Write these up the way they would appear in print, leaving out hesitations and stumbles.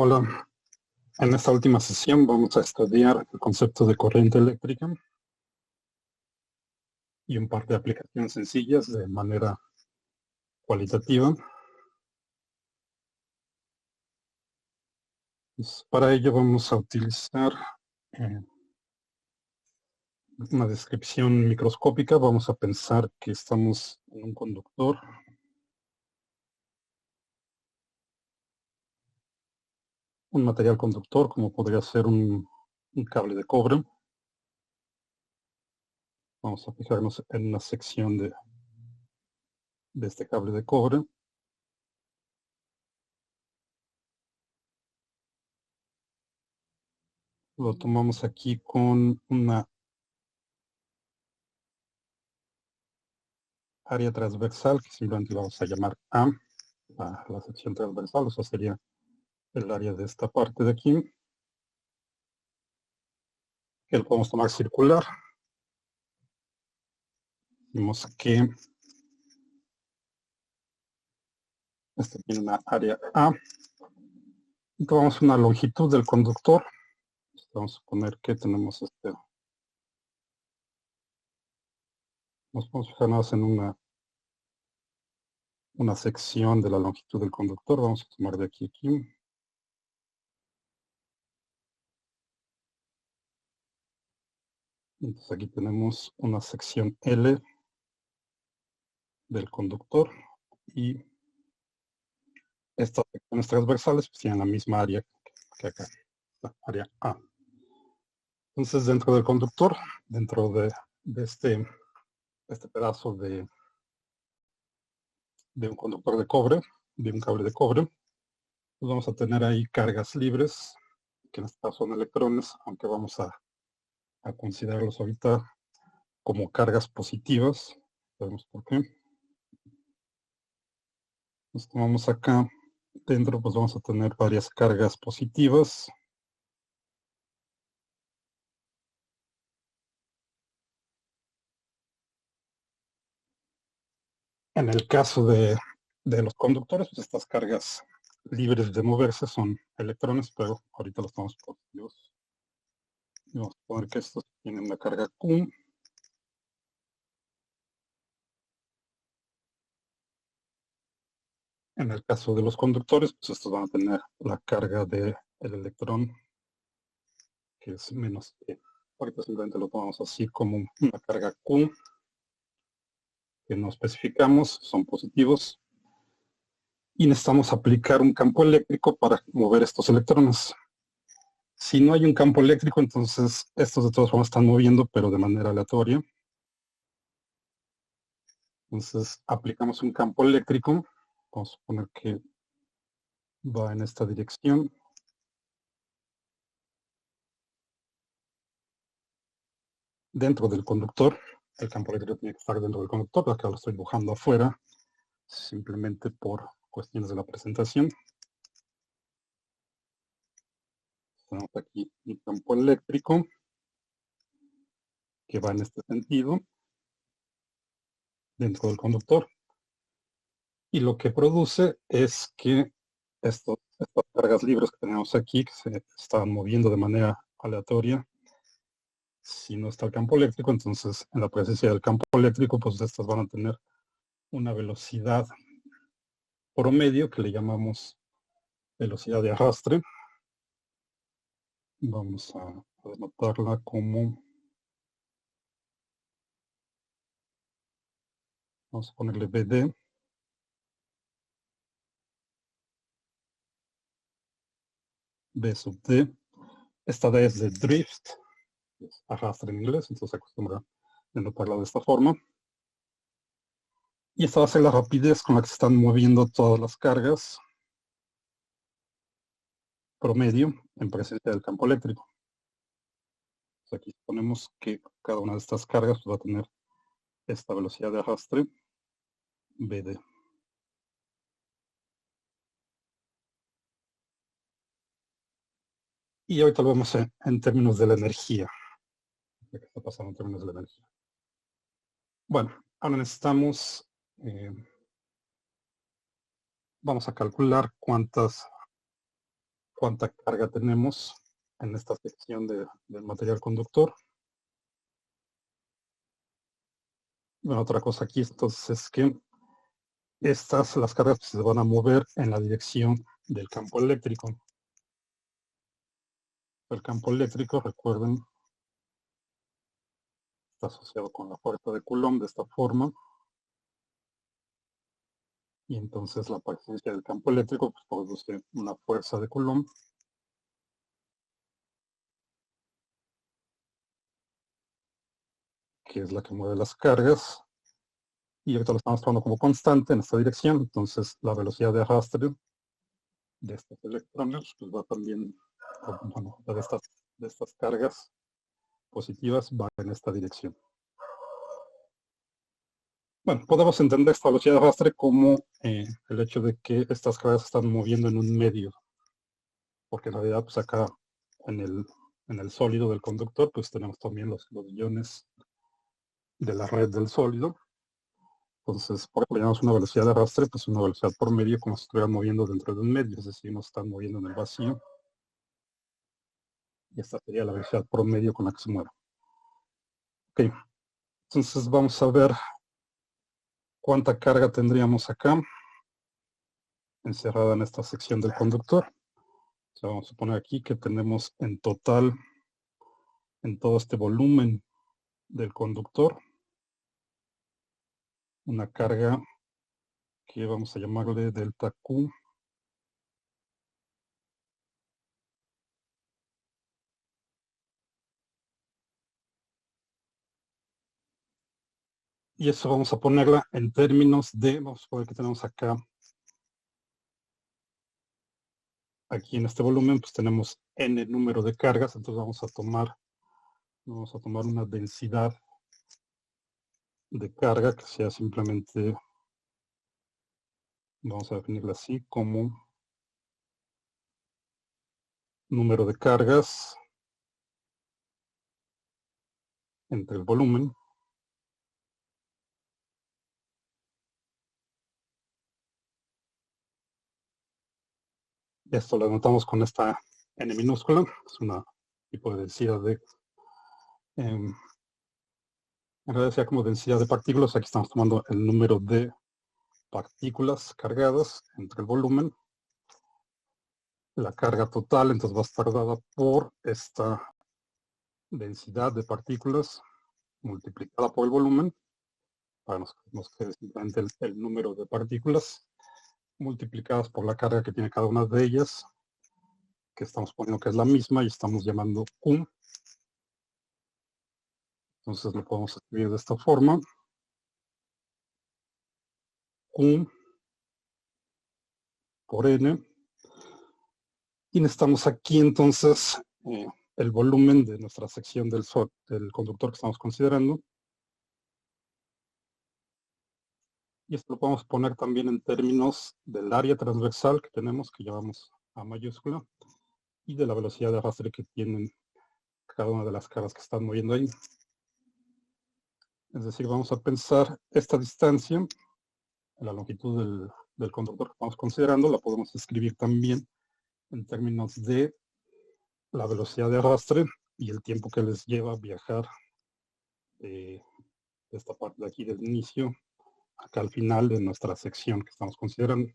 Hola, en esta última sesión vamos a estudiar el concepto de corriente eléctrica y un par de aplicaciones sencillas de manera cualitativa. Pues, para ello vamos a utilizar eh, una descripción microscópica. Vamos a pensar que estamos en un conductor. Un material conductor, como podría ser un cable de cobre. Vamos a fijarnos en una sección de este cable de cobre. Lo tomamos aquí con una área transversal que simplemente vamos a llamar A, la sección transversal, o sea, sería el área de esta parte de aquí, que lo podemos tomar circular. Vemos que este tiene una área A. Y tomamos una longitud del conductor. Vamos a suponer que tenemos nos vamos a fijarnos en una sección de la longitud del conductor. Vamos a tomar de aquí a aquí. Entonces aquí tenemos una sección L del conductor y estas secciones transversales pues, tienen la misma área que acá, la área A. Entonces dentro del conductor, dentro de este pedazo de un conductor de cobre, de un cable de cobre, pues vamos a tener ahí cargas libres, que en este caso son electrones, aunque vamos a considerarlos ahorita como cargas positivas. Sabemos por qué. Nos tomamos acá dentro, pues vamos a tener varias cargas positivas. En el caso de los conductores, pues estas cargas libres de moverse son electrones, pero ahorita los tomamos positivos. Y vamos a poner que estos tienen una carga Q. En el caso de los conductores, pues estos van a tener la carga del electrón, que es menos E. Ahorita simplemente lo tomamos así como una carga Q, que no especificamos, son positivos. Y necesitamos aplicar un campo eléctrico para mover estos electrones. Si no hay un campo eléctrico, entonces estos de todas formas están moviendo, pero de manera aleatoria. Entonces aplicamos un campo eléctrico. Vamos a suponer que va en esta dirección. Dentro del conductor, el campo eléctrico tiene que estar dentro del conductor. Acá lo estoy dibujando afuera, simplemente por cuestiones de la presentación. Tenemos aquí un campo eléctrico que va en este sentido dentro del conductor. Y lo que produce es que estas cargas libres que tenemos aquí, que se están moviendo de manera aleatoria, si no está el campo eléctrico, entonces en la presencia del campo eléctrico, pues estas van a tener una velocidad promedio que le llamamos velocidad de arrastre. Vamos a denotarla como, vamos a ponerle BD. B sub D. Esta D es de drift, es arrastre en inglés, entonces se acostumbra a denotarla de esta forma. Y esta va a ser la rapidez con la que se están moviendo todas las cargas promedio en presencia del campo eléctrico. Entonces aquí ponemos que cada una de estas cargas va a tener esta velocidad de arrastre BD. Y ahorita lo vemos en términos de la energía. ¿Qué está pasando en términos de la energía? Bueno, ahora necesitamos, vamos a calcular cuántas cuánta carga tenemos en esta sección del material conductor. Bueno, otra cosa aquí entonces es que las cargas se van a mover en la dirección del campo eléctrico. El campo eléctrico, recuerden, está asociado con la fuerza de Coulomb de esta forma. Y entonces la presencia del campo eléctrico pues, produce una fuerza de Coulomb. Que es la que mueve las cargas. Y ahorita lo estamos tomando como constante en esta dirección. Entonces la velocidad de arrastre de estos electrones pues va también, bueno, de estas cargas positivas va en esta dirección. Bueno, podemos entender esta velocidad de arrastre como el hecho de que estas cargas se están moviendo en un medio. Porque en realidad, pues acá en el sólido del conductor, pues tenemos también los iones de la red del sólido. Entonces, por ejemplo, llamamos una velocidad de arrastre, pues una velocidad por medio como si estuvieran moviendo dentro de un medio, es decir, no se están moviendo en el vacío. Y esta sería la velocidad por medio con la que se mueve. Ok, entonces vamos a ver cuánta carga tendríamos acá, encerrada en esta sección del conductor. O sea, vamos a poner aquí que tenemos en total, en todo este volumen del conductor, una carga que vamos a llamarle delta Q. Y eso vamos a ponerla en términos de, vamos a poner que tenemos acá, aquí en este volumen, pues tenemos n número de cargas, entonces vamos a tomar una densidad de carga que sea simplemente, vamos a definirla así, como número de cargas entre el volumen. Esto lo anotamos con esta n minúscula, es una tipo de densidad de, en realidad sea como densidad de partículas, aquí estamos tomando el número de partículas cargadas entre el volumen. La carga total entonces va a estar dada por esta densidad de partículas multiplicada por el volumen, para nos quede simplemente el número de partículas multiplicadas por la carga que tiene cada una de ellas, que estamos poniendo que es la misma y estamos llamando Q. Entonces lo podemos escribir de esta forma. Q por N. Y necesitamos aquí entonces el volumen de nuestra sección del conductor que estamos considerando. Y esto lo podemos poner también en términos del área transversal que tenemos, que llamamos A mayúscula, y de la velocidad de arrastre que tienen cada una de las caras que están moviendo ahí. Es decir, vamos a pensar esta distancia, la longitud del conductor que estamos considerando, la podemos escribir también en términos de la velocidad de arrastre y el tiempo que les lleva viajar de esta parte de aquí del inicio acá al final de nuestra sección que estamos considerando.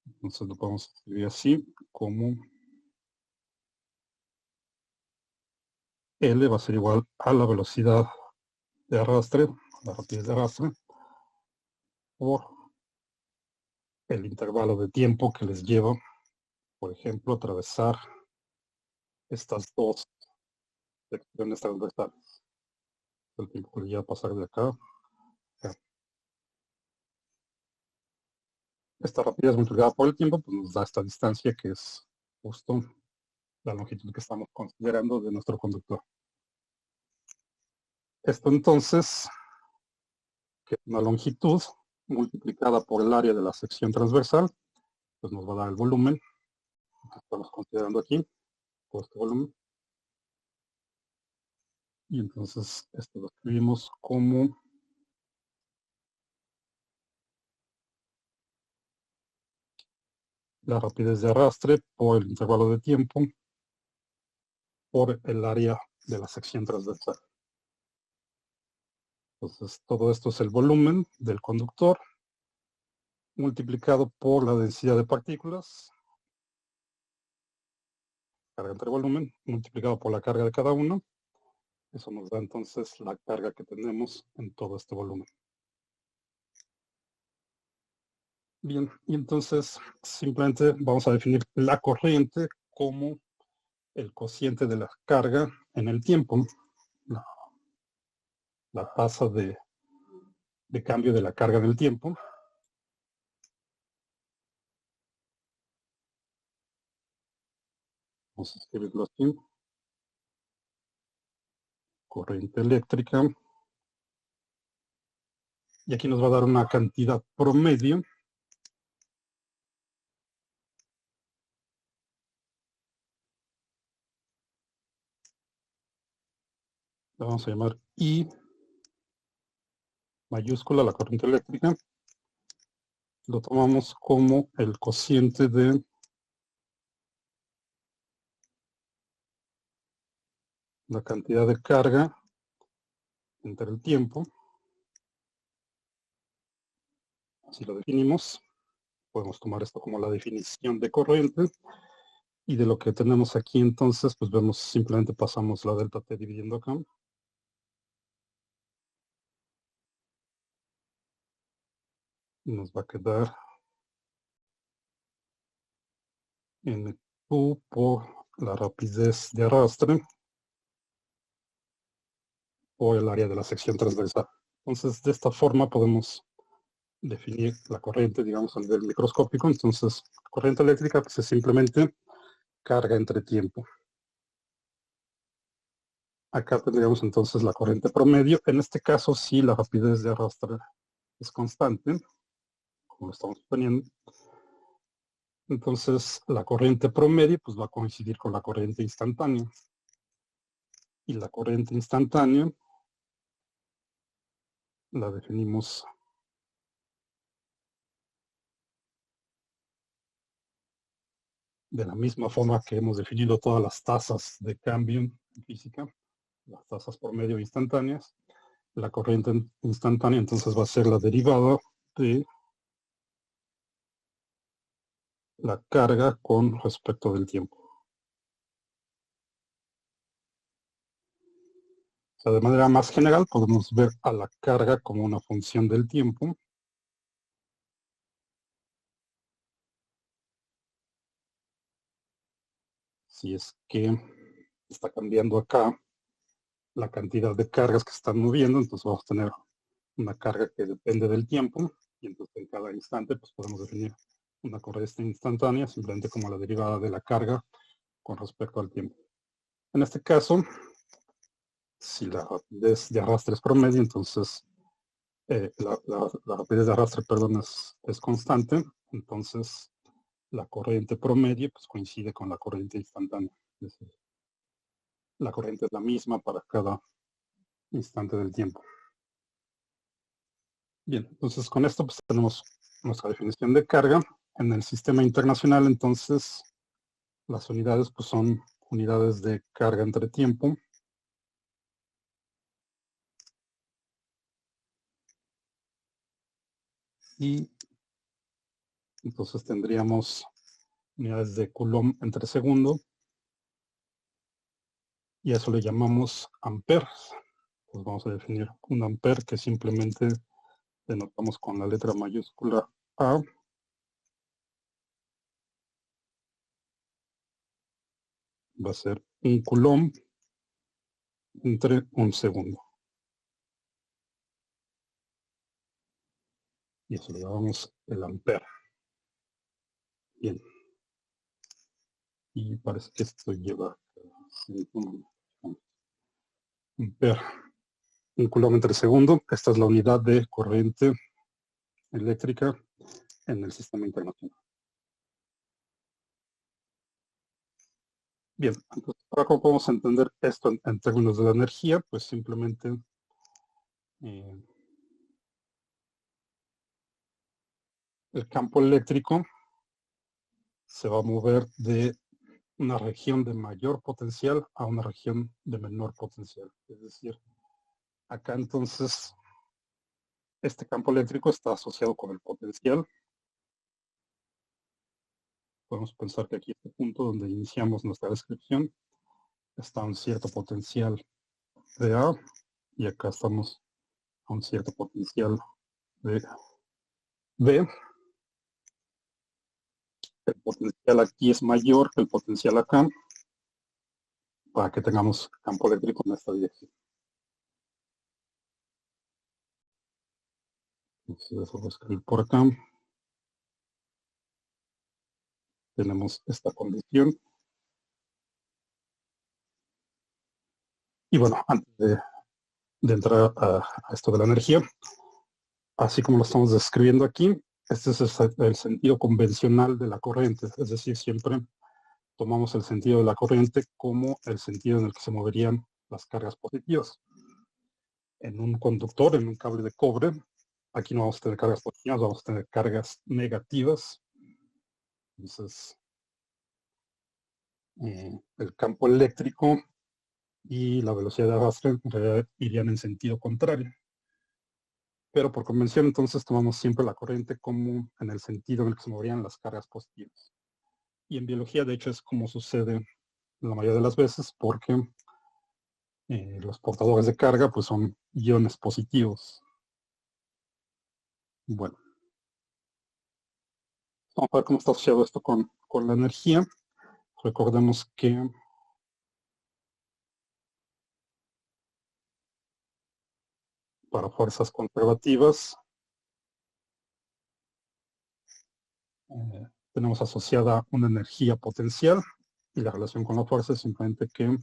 Entonces lo podemos escribir así como L va a ser igual a la velocidad de arrastre, la rapidez de arrastre, por el intervalo de tiempo que les lleva, por ejemplo, atravesar estas dos secciones transversales. El tiempo que les lleva a pasar de acá. Esta rapidez multiplicada por el tiempo pues nos da esta distancia que es justo la longitud que estamos considerando de nuestro conductor. Esto entonces, que es una longitud multiplicada por el área de la sección transversal, pues nos va a dar el volumen que estamos considerando aquí, todo este volumen. Y entonces esto lo escribimos como la rapidez de arrastre por el intervalo de tiempo por el área de la sección transversal. Entonces, todo esto es el volumen del conductor multiplicado por la densidad de partículas, carga entre volumen, multiplicado por la carga de cada uno. Eso nos da entonces la carga que tenemos en todo este volumen. Bien, y entonces simplemente vamos a definir la corriente como el cociente de la carga en el tiempo, la tasa de cambio de la carga en el tiempo. Vamos a escribirlo así. Corriente eléctrica. Y aquí nos va a dar una cantidad promedio. La vamos a llamar I mayúscula, la corriente eléctrica. Lo tomamos como el cociente de la cantidad de carga entre el tiempo. Así lo definimos. Podemos tomar esto como la definición de corriente. Y de lo que tenemos aquí entonces, pues vemos, simplemente pasamos la delta T dividiendo acá. Y nos va a quedar N2 por la rapidez de arrastre por el área de la sección transversal. Entonces, de esta forma podemos definir la corriente, digamos, a nivel microscópico. Entonces, corriente eléctrica pues, es simplemente carga entre tiempo. Acá tendríamos entonces la corriente promedio. En este caso, si la rapidez de arrastre es constante, como lo estamos poniendo, entonces la corriente promedio pues, va a coincidir con la corriente instantánea. Y la corriente instantánea la definimos de la misma forma que hemos definido todas las tasas de cambio en física, las tasas promedio instantáneas. La corriente instantánea entonces va a ser la derivada de la carga con respecto del tiempo. O sea, de manera más general podemos ver a la carga como una función del tiempo. Si es que está cambiando acá la cantidad de cargas que están moviendo, entonces vamos a tener una carga que depende del tiempo, y entonces en cada instante pues podemos definir una corriente instantánea simplemente como la derivada de la carga con respecto al tiempo. En este caso, si la rapidez de arrastre es promedio, entonces la rapidez de arrastre, perdón, es constante, entonces la corriente promedio pues, coincide con la corriente instantánea. Es decir, la corriente es la misma para cada instante del tiempo. Bien, entonces con esto pues, tenemos nuestra definición de carga. En el sistema internacional, entonces, las unidades pues, son unidades de carga entre tiempo. Y entonces tendríamos unidades de Coulomb entre segundo. Y a eso le llamamos amperes. Pues vamos a definir un ampere que simplemente denotamos con la letra mayúscula A. Va a ser un coulomb entre un segundo. Y eso le llamamos el ampere. Bien. Y parece que esto lleva ampere. Un coulomb entre segundo. Esta es la unidad de corriente eléctrica en el sistema internacional. Bien, entonces, ahora cómo podemos entender esto en términos de la energía, pues simplemente el campo eléctrico se va a mover de una región de mayor potencial a una región de menor potencial. Es decir, acá entonces este campo eléctrico está asociado con el potencial. Podemos pensar que aquí este punto donde iniciamos nuestra descripción está a un cierto potencial de A y acá estamos a un cierto potencial de B. El potencial aquí es mayor que el potencial acá para que tengamos campo eléctrico en esta dirección. Entonces eso lo voy a escribir por acá. Tenemos esta condición. Y bueno, antes de entrar a esto de la energía, así como lo estamos describiendo aquí, este es el sentido convencional de la corriente, es decir, siempre tomamos el sentido de la corriente como el sentido en el que se moverían las cargas positivas. En un conductor, en un cable de cobre, aquí no vamos a tener cargas positivas, vamos a tener cargas negativas. Entonces, el campo eléctrico y la velocidad de arrastre en realidad irían en sentido contrario. Pero por convención, entonces, tomamos siempre la corriente como en el sentido en el que se moverían las cargas positivas. Y en biología, de hecho, es como sucede la mayoría de las veces, porque los portadores de carga pues son iones positivos. Bueno, vamos a ver cómo está asociado esto con la energía. Recordemos que para fuerzas conservativas tenemos asociada una energía potencial y la relación con la fuerza es simplemente que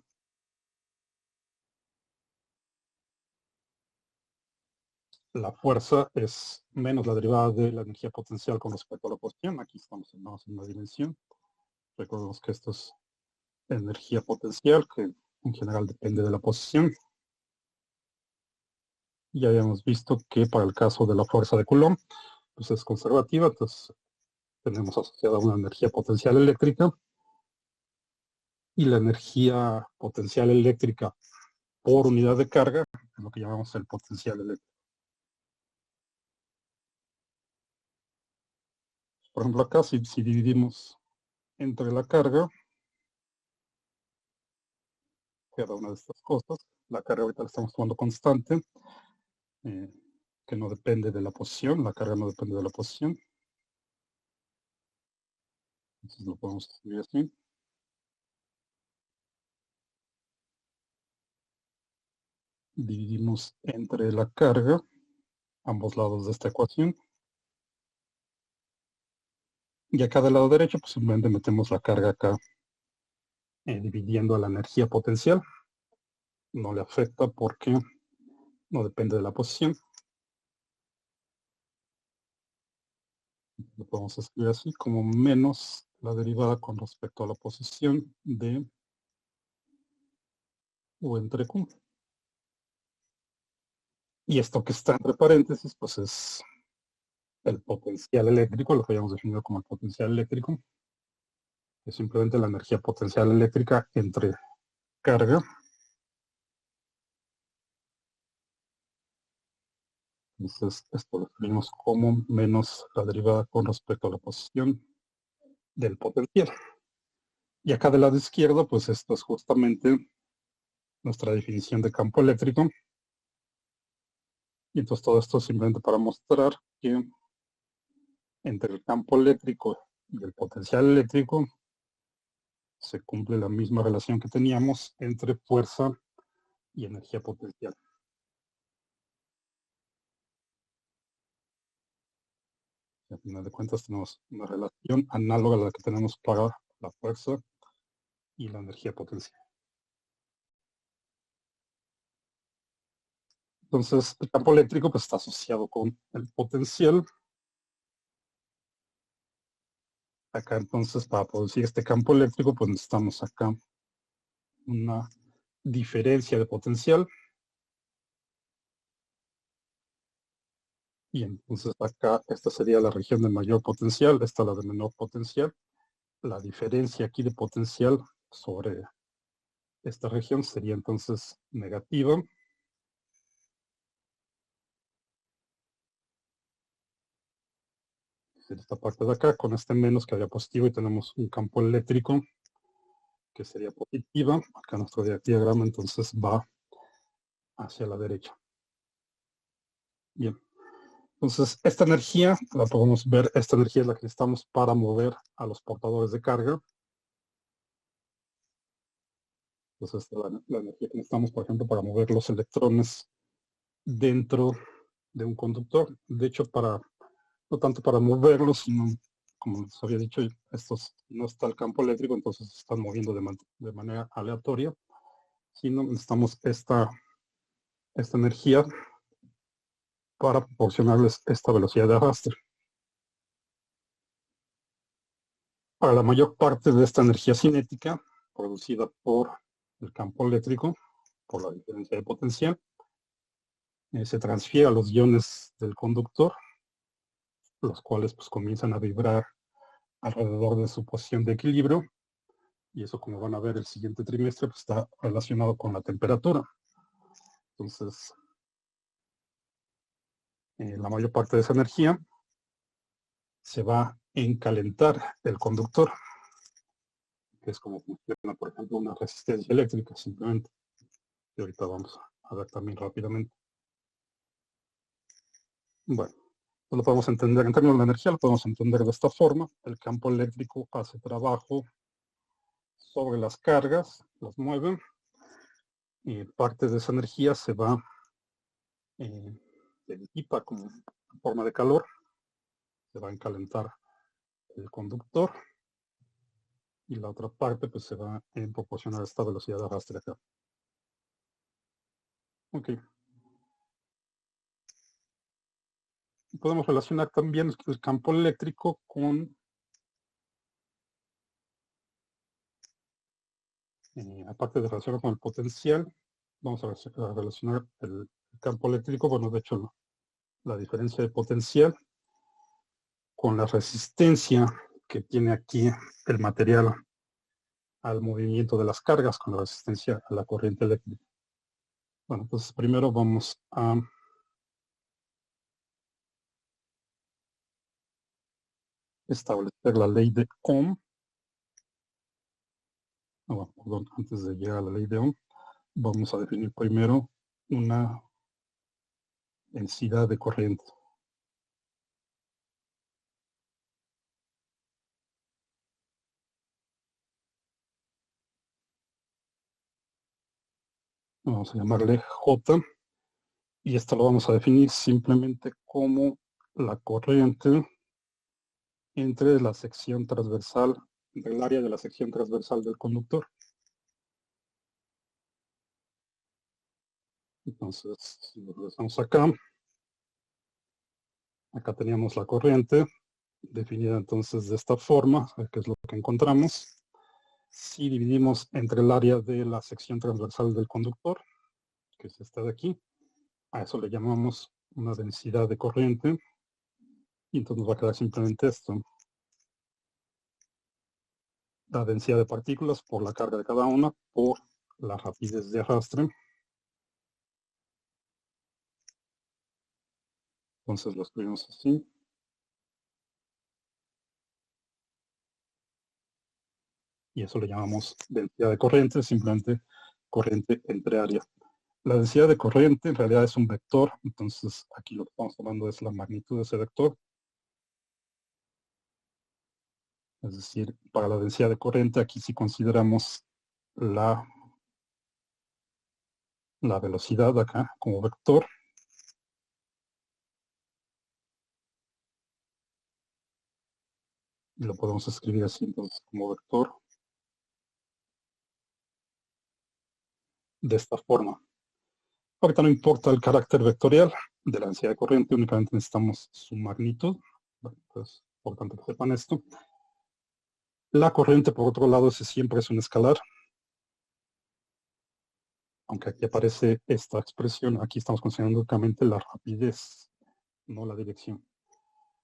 la fuerza es menos la derivada de la energía potencial con respecto a la posición. Aquí estamos en una dimensión. Recordemos que esto es energía potencial, que en general depende de la posición. Ya habíamos visto que para el caso de la fuerza de Coulomb, pues es conservativa, entonces tenemos asociada una energía potencial eléctrica y la energía potencial eléctrica por unidad de carga es lo que llamamos el potencial eléctrico. Por ejemplo, acá si dividimos entre la carga, cada una de estas cosas, la carga ahorita la estamos tomando constante, que no depende de la posición, la carga no depende de la posición. Entonces lo podemos escribir así. Dividimos entre la carga ambos lados de esta ecuación. Y acá del lado derecho, pues simplemente metemos la carga acá, dividiendo a la energía potencial. No le afecta porque no depende de la posición. Lo podemos escribir así, como menos la derivada con respecto a la posición de U entre Q. Y esto que está entre paréntesis, pues es el potencial eléctrico, lo que habíamos definido como el potencial eléctrico, es simplemente la energía potencial eléctrica entre carga. Entonces, esto lo escribimos como menos la derivada con respecto a la posición del potencial. Y acá del lado izquierdo, pues esto es justamente nuestra definición de campo eléctrico. Y entonces todo esto simplemente para mostrar que entre el campo eléctrico y el potencial eléctrico se cumple la misma relación que teníamos entre fuerza y energía potencial. Y al final de cuentas tenemos una relación análoga a la que tenemos para la fuerza y la energía potencial. Entonces, el campo eléctrico pues, está asociado con el potencial. Acá entonces, para producir este campo eléctrico, pues necesitamos acá una diferencia de potencial. Y entonces acá esta sería la región de mayor potencial, esta la de menor potencial. la diferencia aquí de potencial sobre esta región sería entonces negativa. Esta parte de acá, con este menos que había positivo, y tenemos un campo eléctrico que sería positiva. Acá nuestro diagrama entonces va hacia la derecha. Bien. Entonces, esta energía, la podemos ver, esta energía es la que necesitamos para mover a los portadores de carga. Entonces, la energía que necesitamos, por ejemplo, para mover los electrones dentro de un conductor. De hecho, no tanto para moverlos, sino, como les había dicho, estos no está el campo eléctrico, entonces se están moviendo de manera aleatoria, sino necesitamos esta energía para proporcionarles esta velocidad de arrastre. Para la mayor parte de esta energía cinética, producida por el campo eléctrico, por la diferencia de potencial, se transfiere a los iones del conductor, los cuales pues comienzan a vibrar alrededor de su posición de equilibrio, y eso, como van a ver el siguiente trimestre, pues está relacionado con la temperatura. Entonces, la mayor parte de esa energía se va en calentar el conductor, que es como funciona, por ejemplo, una resistencia eléctrica, simplemente. Y ahorita vamos a ver también rápidamente. Bueno, pues lo podemos entender en términos de energía, lo podemos entender de esta forma. El campo eléctrico hace trabajo sobre las cargas, las mueve, y parte de esa energía se va, se disipa como forma de calor, se va a encalentar el conductor, y la otra parte pues se va a proporcionar esta velocidad de arrastre acá. Ok. Podemos relacionar también el campo eléctrico con aparte de relacionar con el potencial, vamos a relacionar el campo eléctrico, bueno, de hecho la diferencia de potencial con la resistencia que tiene aquí el material al movimiento de las cargas, con la resistencia a la corriente eléctrica. Bueno, entonces primero vamos a establecer la ley de Ohm. Bueno, perdón, antes de llegar a la ley de Ohm, vamos a definir primero una densidad de corriente. Vamos a llamarle J, y esto lo vamos a definir simplemente como la corriente entre la sección transversal, entre el área de la sección transversal del conductor. Entonces, si lo regresamos acá, acá teníamos la corriente definida entonces de esta forma, que es lo que encontramos. Si dividimos entre el área de la sección transversal del conductor, que es esta de aquí, a eso le llamamos una densidad de corriente, y entonces nos va a quedar simplemente esto: la densidad de partículas por la carga de cada una por la rapidez de arrastre. Entonces lo escribimos así. Y eso le llamamos densidad de corriente, simplemente corriente entre área. La densidad de corriente en realidad es un vector, entonces aquí lo que estamos hablando es la magnitud de ese vector. Es decir, para la densidad de corriente, aquí sí consideramos la velocidad acá como vector. Y lo podemos escribir así entonces como vector de esta forma. Ahorita no importa el carácter vectorial de la densidad de corriente, únicamente necesitamos su magnitud. Bueno, pues, por tanto que sepan esto. La corriente, por otro lado, ese siempre es un escalar. Aunque aquí aparece esta expresión, aquí estamos considerando únicamente la rapidez, no la dirección.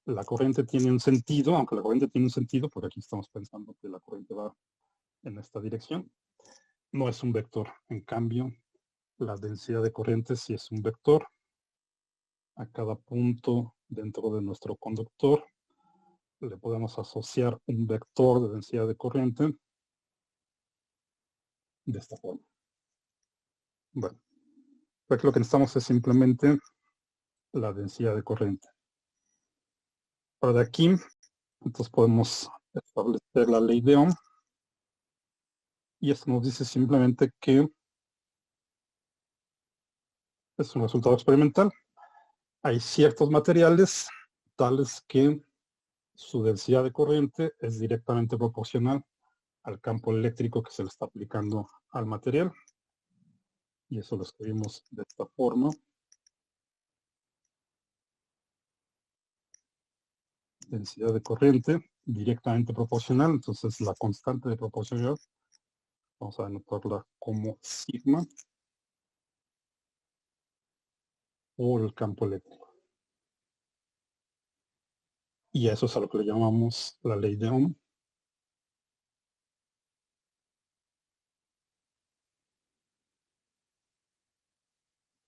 la corriente tiene un sentido, aunque la corriente tiene un sentido, porque aquí estamos pensando que la corriente va en esta dirección, no es un vector. En cambio, la densidad de corriente sí es un vector. A cada punto dentro de nuestro conductor le podemos asociar un vector de densidad de corriente de esta forma. Bueno, aquí lo que necesitamos es simplemente la densidad de corriente. Ahora de aquí, entonces podemos establecer la ley de Ohm. Y esto nos dice simplemente que es un resultado experimental. Hay ciertos materiales tales que su densidad de corriente es directamente proporcional al campo eléctrico que se le está aplicando al material. Y eso lo escribimos de esta forma. Densidad de corriente directamente proporcional. Entonces la constante de proporcionalidad vamos a anotarla como sigma por el campo eléctrico. Y eso es a lo que le llamamos la ley de Ohm.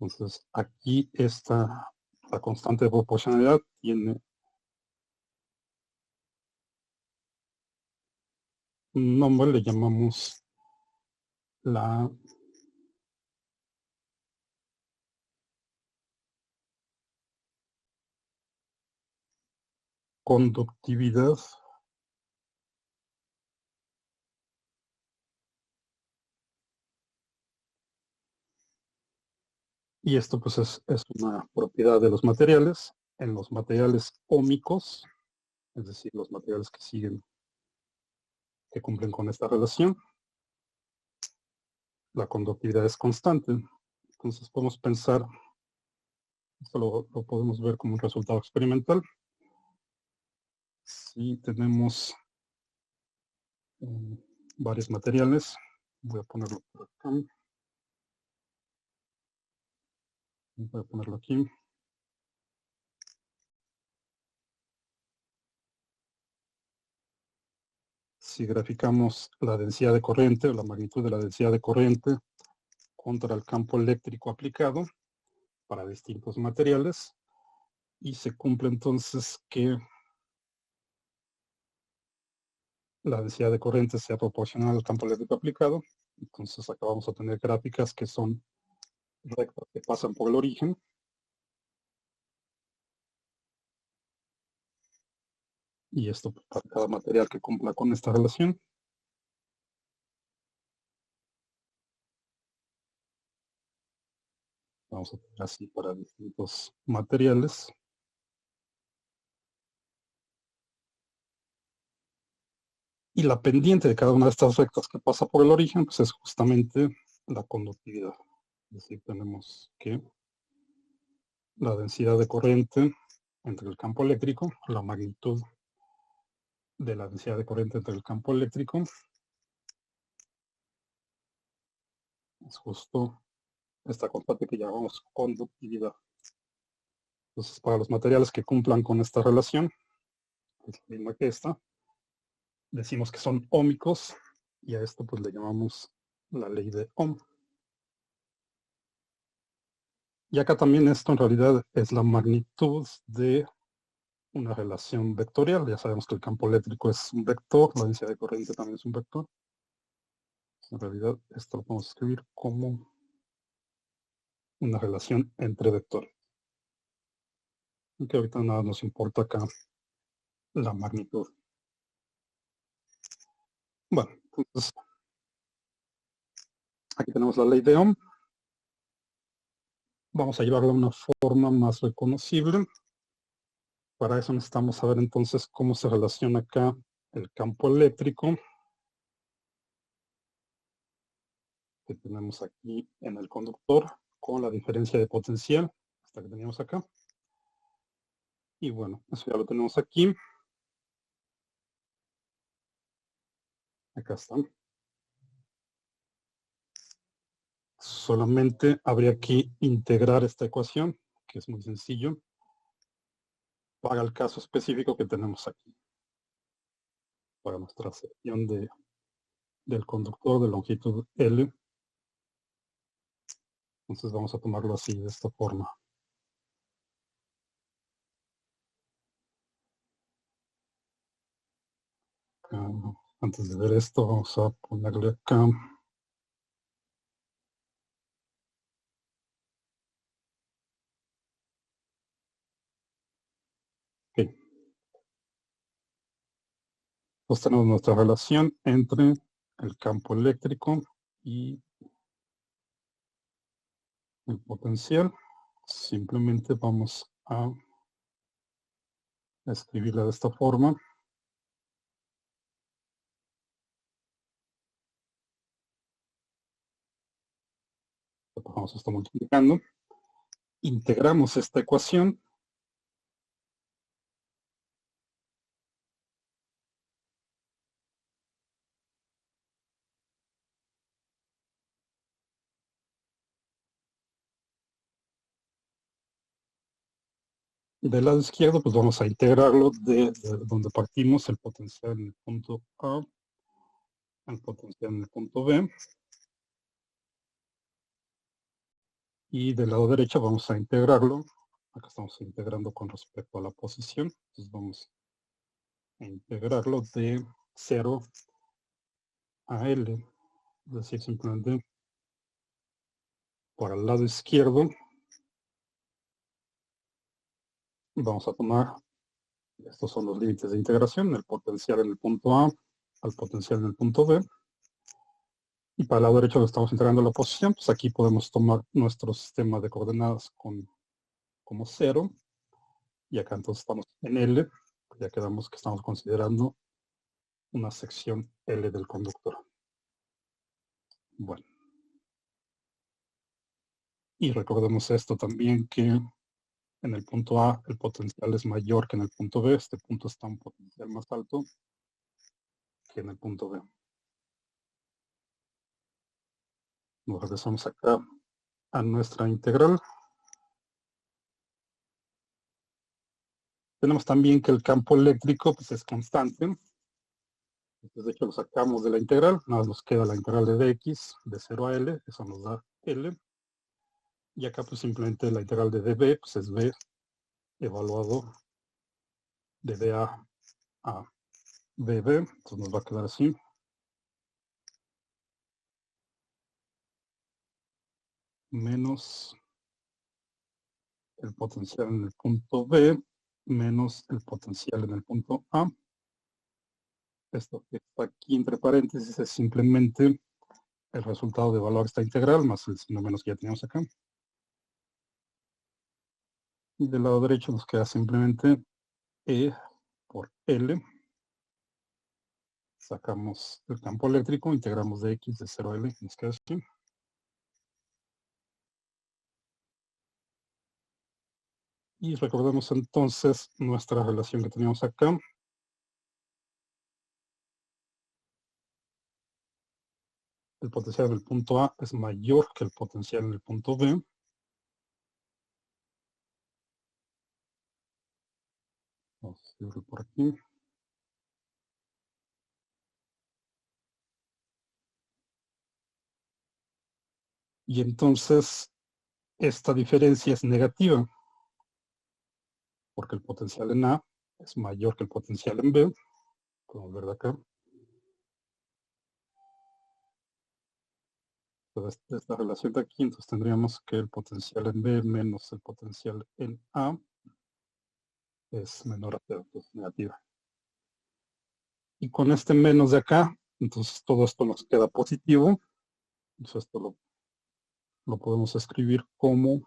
Entonces aquí está la constante de proporcionalidad, tiene un nombre, le llamamos la conductividad y esto pues es una propiedad de los materiales. En los materiales ómicos, es decir, los materiales que siguen, que cumplen con esta relación, la conductividad es constante. Entonces podemos pensar, esto lo podemos ver como un resultado experimental. Si tenemos varios materiales, voy a ponerlo por acá, voy a ponerlo aquí. Si graficamos la densidad de corriente o la magnitud de la densidad de corriente contra el campo eléctrico aplicado para distintos materiales, y se cumple entonces que la densidad de corriente sea proporcional al campo eléctrico aplicado, entonces acá vamos a tener gráficas que son rectas, que pasan por el origen. Y esto para cada material que cumpla con esta relación. Vamos a tener así para distintos materiales. Y la pendiente de cada una de estas rectas que pasa por el origen, pues es justamente la conductividad. Es decir, tenemos que la densidad de corriente entre el campo eléctrico, la magnitud de la densidad de corriente entre el campo eléctrico, es justo esta constante que llamamos conductividad. Entonces, para los materiales que cumplan con esta relación, es la misma que esta, decimos que son ómicos y a esto pues le llamamos la ley de Ohm. Y acá también esto en realidad es la magnitud de una relación vectorial. Ya sabemos que el campo eléctrico es un vector, la densidad de corriente también es un vector. En realidad esto lo podemos escribir como una relación entre vectores. Aunque ahorita nada nos importa acá la magnitud. Bueno, entonces aquí tenemos la ley de Ohm. Vamos a llevarla a una forma más reconocible. Para eso necesitamos saber entonces cómo se relaciona acá el campo eléctrico que tenemos aquí en el conductor con la diferencia de potencial, esta que teníamos acá. Y bueno, eso ya lo tenemos aquí. Acá está. Solamente habría que integrar esta ecuación, que es muy sencillo. para el caso específico que tenemos aquí, para nuestra sección del conductor de longitud L. Entonces vamos a tomarlo así, de esta forma. Antes de ver esto, vamos a ponerle acá. Ok. Entonces tenemos nuestra relación entre el campo eléctrico y el potencial. Simplemente vamos a escribirla de esta forma. Vamos a estar multiplicando. Integramos esta ecuación. Del lado izquierdo, pues vamos a integrarlo de donde partimos, el potencial en el punto A, el potencial en el punto B. Y del lado derecho vamos a integrarlo. Acá estamos integrando con respecto a la posición. Entonces vamos a integrarlo de 0 a L. Es decir, simplemente para el lado izquierdo vamos a tomar, estos son los límites de integración, el potencial en el punto A al potencial en el punto B. Y para el lado derecho donde estamos integrando la posición, pues aquí podemos tomar nuestro sistema de coordenadas como 0. Y acá entonces estamos en L, ya quedamos que estamos considerando una sección L del conductor. Bueno. Y recordemos esto también, que en el punto A el potencial es mayor que en el punto B. Este punto está un potencial más alto que en el punto B. Nos regresamos acá a nuestra integral. Tenemos también que el campo eléctrico pues, es constante. Entonces, de hecho, lo sacamos de la integral. Nada más nos queda la integral de dx de 0 a L. Eso nos da L. Y acá pues simplemente la integral de dB pues, es B evaluado de dA a dB. Entonces nos va a quedar así. Menos el potencial en el punto B menos el potencial en el punto A. Esto que está aquí entre paréntesis es simplemente el resultado de evaluar esta integral más el signo menos que ya teníamos acá. Y del lado derecho nos queda simplemente E por L. Sacamos el campo eléctrico, integramos de X de 0 a L, nos queda así. Y recordemos entonces nuestra relación que teníamos acá. El potencial en el punto A es mayor que el potencial en el punto B. Vamos a escribirlo por aquí. Y entonces esta diferencia es negativa, porque el potencial en A es mayor que el potencial en B. Podemos ver de acá. Entonces, esta relación de aquí, entonces tendríamos que el potencial en B menos el potencial en A es menor a 0, entonces negativa. Y con este menos de acá, entonces todo esto nos queda positivo. Entonces esto lo podemos escribir como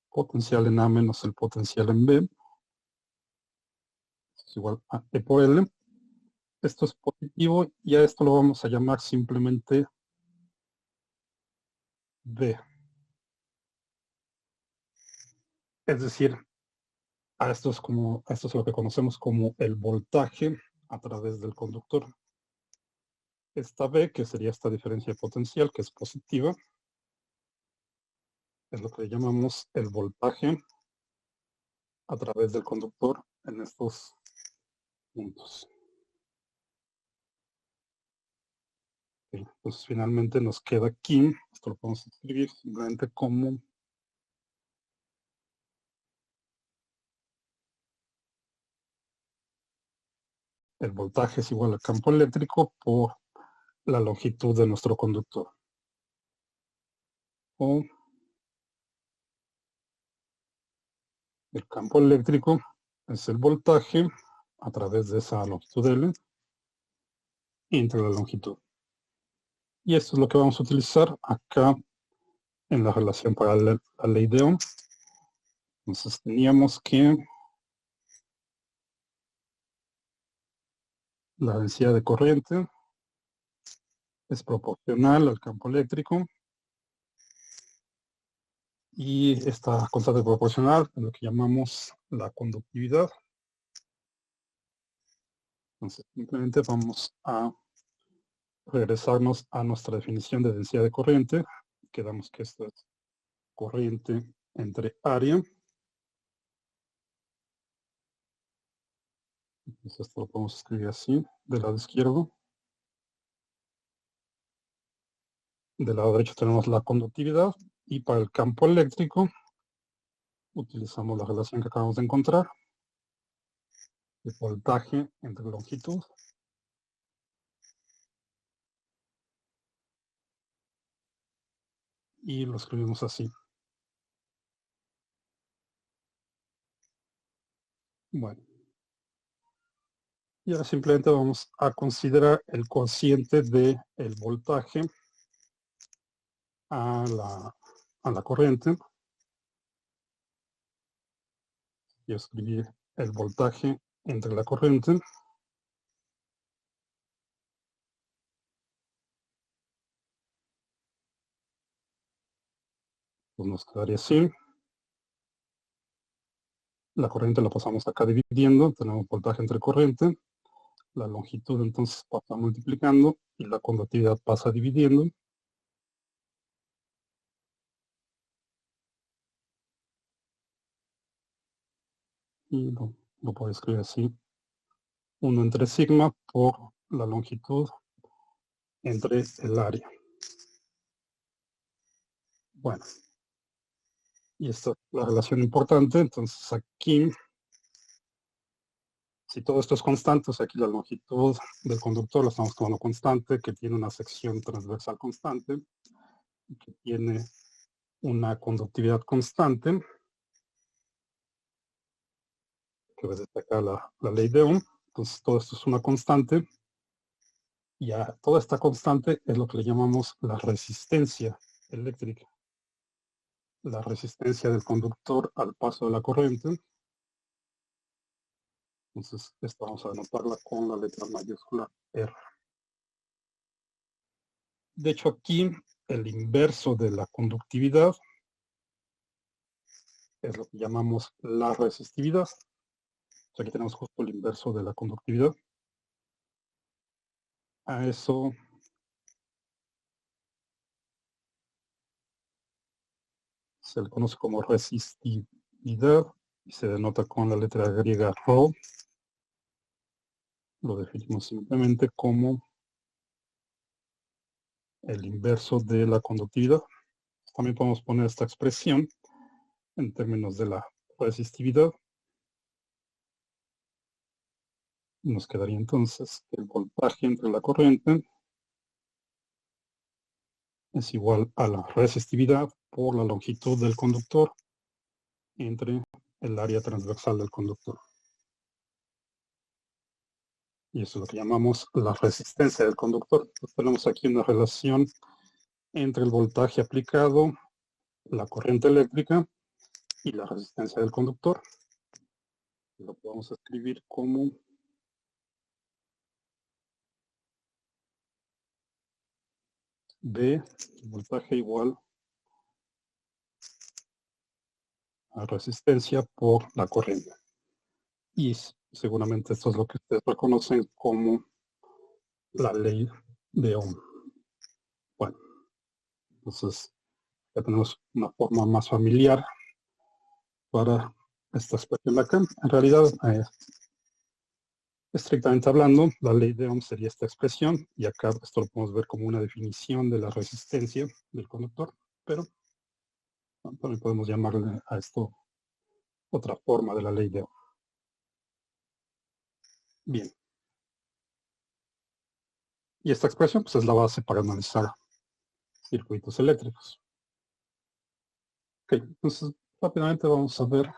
potencial en A menos el potencial en B. Es igual a E por L. Esto es positivo y a esto lo vamos a llamar simplemente B. Es decir, esto es lo que conocemos como el voltaje a través del conductor. Esta B, que sería esta diferencia de potencial, que es positiva, es lo que llamamos el voltaje a través del conductor en estos puntos. Pues finalmente nos queda aquí, esto lo podemos escribir simplemente como el voltaje es igual al campo eléctrico por la longitud de nuestro conductor. O el campo eléctrico es el voltaje a través de esa longitud L entre la longitud. Y esto es lo que vamos a utilizar acá en la relación para la ley de Ohm. Entonces teníamos que la densidad de corriente es proporcional al campo eléctrico y esta constante proporcional es lo que llamamos la conductividad. Entonces simplemente vamos a regresarnos a nuestra definición de densidad de corriente. Quedamos que esto es corriente entre área. Entonces esto lo podemos escribir así, del lado izquierdo. Del lado derecho tenemos la conductividad y para el campo eléctrico utilizamos la relación que acabamos de encontrar, el voltaje entre longitud y lo escribimos así. Bueno, y ahora simplemente vamos a considerar el cociente del voltaje a la corriente. Y escribir el voltaje entre la corriente. Pues nos quedaría así. La corriente la pasamos acá dividiendo, tenemos voltaje entre corriente, la longitud entonces pasa multiplicando y la conductividad pasa dividiendo. Y lo puedo escribir así, 1 entre sigma por la longitud entre el área. Bueno, y esta es la relación importante, entonces aquí, si todo esto es constante, o sea, aquí la longitud del conductor la estamos tomando constante, que tiene una sección transversal constante, que tiene una conductividad constante, que obedece acá la ley de Ohm. Entonces todo esto es una constante, y a toda esta constante es lo que le llamamos la resistencia eléctrica, la resistencia del conductor al paso de la corriente. Entonces esto vamos a anotarla con la letra mayúscula R. De hecho aquí el inverso de la conductividad es lo que llamamos la resistividad. Aquí tenemos justo el inverso de la conductividad. A eso se le conoce como resistividad y se denota con la letra griega ρ. Lo definimos simplemente como el inverso de la conductividad. También podemos poner esta expresión en términos de la resistividad. Nos quedaría entonces que el voltaje entre la corriente es igual a la resistividad por la longitud del conductor entre el área transversal del conductor. Y eso es lo que llamamos la resistencia del conductor. Entonces tenemos aquí una relación entre el voltaje aplicado, la corriente eléctrica y la resistencia del conductor. Lo podemos escribir como V, voltaje igual a resistencia por la corriente. Y seguramente esto es lo que ustedes reconocen como la ley de Ohm. Bueno, entonces Ya tenemos una forma más familiar para esta expresión de acá. En realidad, estrictamente hablando, la ley de Ohm sería esta expresión, y acá esto lo podemos ver como una definición de la resistencia del conductor, pero también podemos llamarle a esto otra forma de la ley de Ohm. Bien. Y esta expresión pues, es la base para analizar circuitos eléctricos. Ok, entonces rápidamente vamos a ver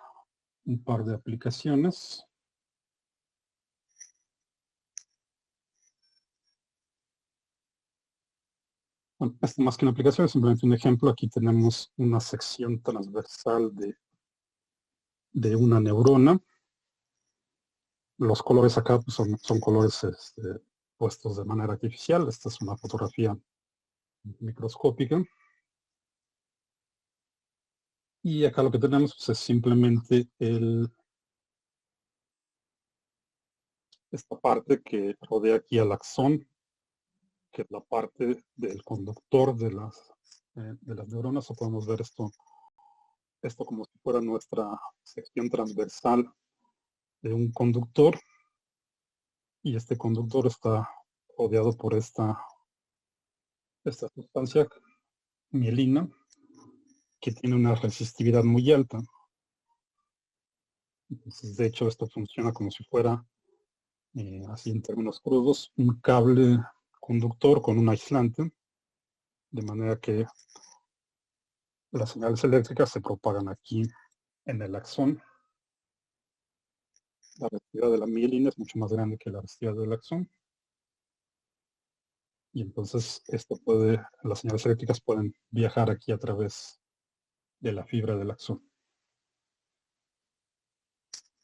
un par de aplicaciones. Bueno, esto más que una aplicación es simplemente un ejemplo. Aquí tenemos una sección transversal de una neurona. Los colores acá pues, son colores puestos de manera artificial. Esta es una fotografía microscópica. Y acá lo que tenemos pues, es simplemente esta parte que rodea aquí al axón, que es la parte del conductor de las neuronas, o podemos ver esto como si fuera nuestra sección transversal de un conductor, y este conductor está rodeado por esta sustancia mielina que tiene una resistividad muy alta. Entonces, de hecho, esto funciona como si fuera, así en términos crudos, un cable conductor con un aislante, de manera que las señales eléctricas se propagan aquí en el axón. La resistividad de la mielina es mucho más grande que la resistividad del axón. Y entonces las señales eléctricas pueden viajar aquí a través de la fibra del axón,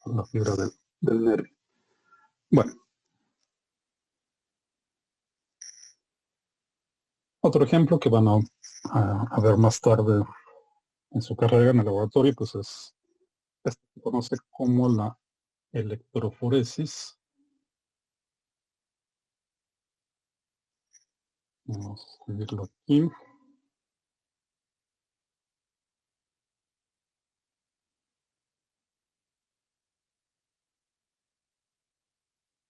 la fibra del nervio. Bueno, otro ejemplo que van a ver más tarde en su carrera en el laboratorio, pues es esto que se conoce como la electroforesis. Vamos a escribirlo aquí.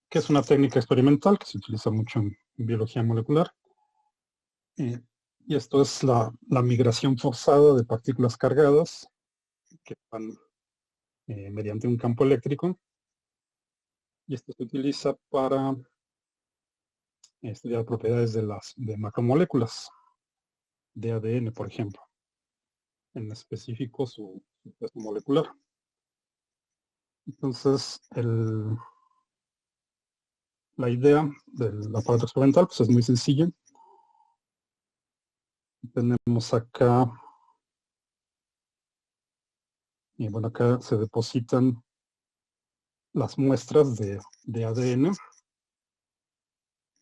Que es una técnica experimental que se utiliza mucho en biología molecular. Y esto es la migración forzada de partículas cargadas que van mediante un campo eléctrico. Y esto se utiliza para estudiar propiedades de macromoléculas, de ADN, por ejemplo. En específico, su peso molecular. Entonces, la idea del aparato experimental pues, es muy sencilla. Tenemos acá, y bueno, acá se depositan las muestras de ADN.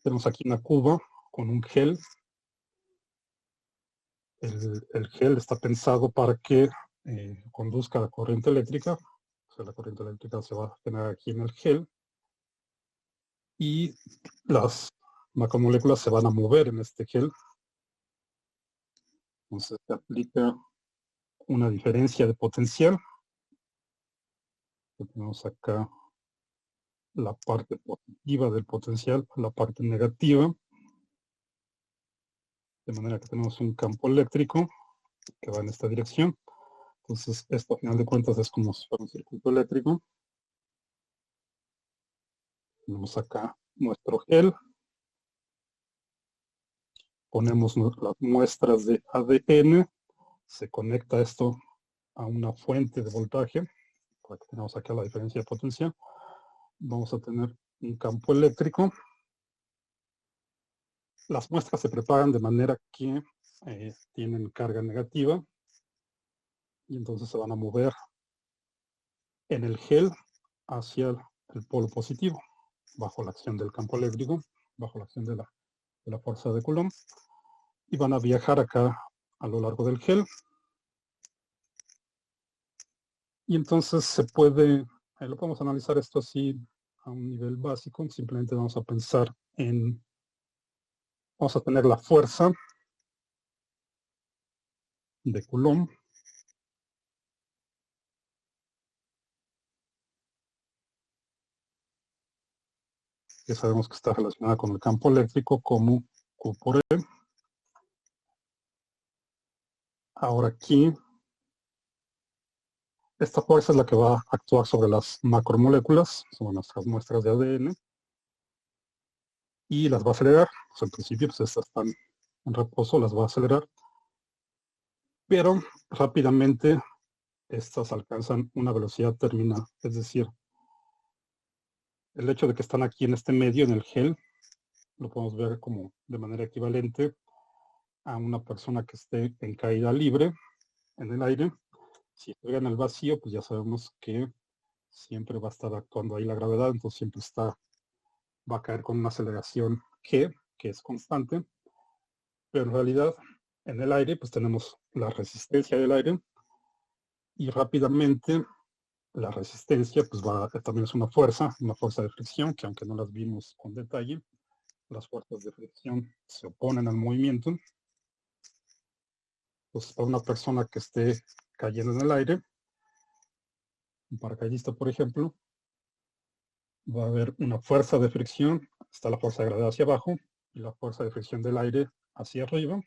Tenemos aquí una cuba con un gel. El gel está pensado para que conduzca la corriente eléctrica. O sea, la corriente eléctrica se va a generar aquí en el gel. Y las macromoléculas se van a mover en este gel. Entonces se aplica una diferencia de potencial. Tenemos acá la parte positiva del potencial, la parte negativa. De manera que tenemos un campo eléctrico que va en esta dirección. Entonces esto a final de cuentas es como si fuera un circuito eléctrico. Tenemos acá nuestro gel. Ponemos las muestras de ADN. Se conecta esto a una fuente de voltaje. Para que tengamos acá la diferencia de potencial. Vamos a tener un campo eléctrico. Las muestras se preparan de manera que tienen carga negativa. Y entonces se van a mover en el gel hacia el polo positivo, bajo la acción del campo eléctrico, bajo la acción de la fuerza de Coulomb, y van a viajar acá a lo largo del gel. Y entonces lo podemos analizar esto así a un nivel básico. Simplemente vamos a pensar vamos a tener la fuerza de Coulomb. Que sabemos que está relacionada con el campo eléctrico como Q por E. Ahora aquí, esta fuerza es la que va a actuar sobre las macromoléculas, sobre nuestras muestras de ADN, y las va a acelerar. Pues en principio, pues estas están en reposo, las va a acelerar, pero rápidamente estas alcanzan una velocidad terminal. Es decir, el hecho de que están aquí en este medio, en el gel, lo podemos ver como de manera equivalente a una persona que esté en caída libre en el aire. Si juega en el vacío, pues ya sabemos que siempre va a estar actuando ahí la gravedad, entonces siempre va a caer con una aceleración G, que es constante, pero en realidad en el aire pues tenemos la resistencia del aire y rápidamente la resistencia pues también es una fuerza de fricción, que aunque no las vimos con detalle, las fuerzas de fricción se oponen al movimiento. Entonces para una persona que esté cayendo en el aire, un paracaidista por ejemplo, va a haber una fuerza de fricción, está la fuerza de gravedad hacia abajo y la fuerza de fricción del aire hacia arriba,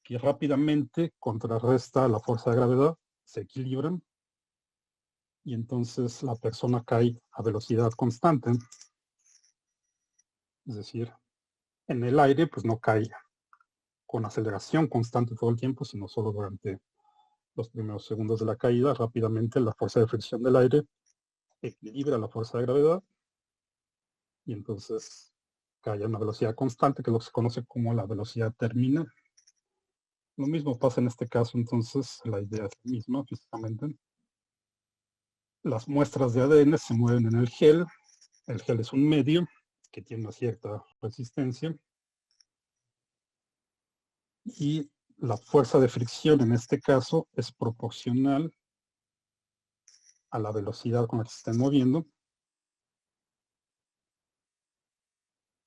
que rápidamente contrarresta la fuerza de gravedad, se equilibran y entonces la persona cae a velocidad constante. Es decir, en el aire pues no cae con aceleración constante todo el tiempo, sino solo durante los primeros segundos de la caída. Rápidamente la fuerza de fricción del aire equilibra la fuerza de gravedad y entonces cae a una velocidad constante, que es lo que se conoce como la velocidad terminal. Lo mismo pasa en este caso, entonces la idea es la misma físicamente. Las muestras de ADN se mueven en el gel es un medio que tiene una cierta resistencia y la fuerza de fricción en este caso es proporcional a la velocidad con la que se estén moviendo.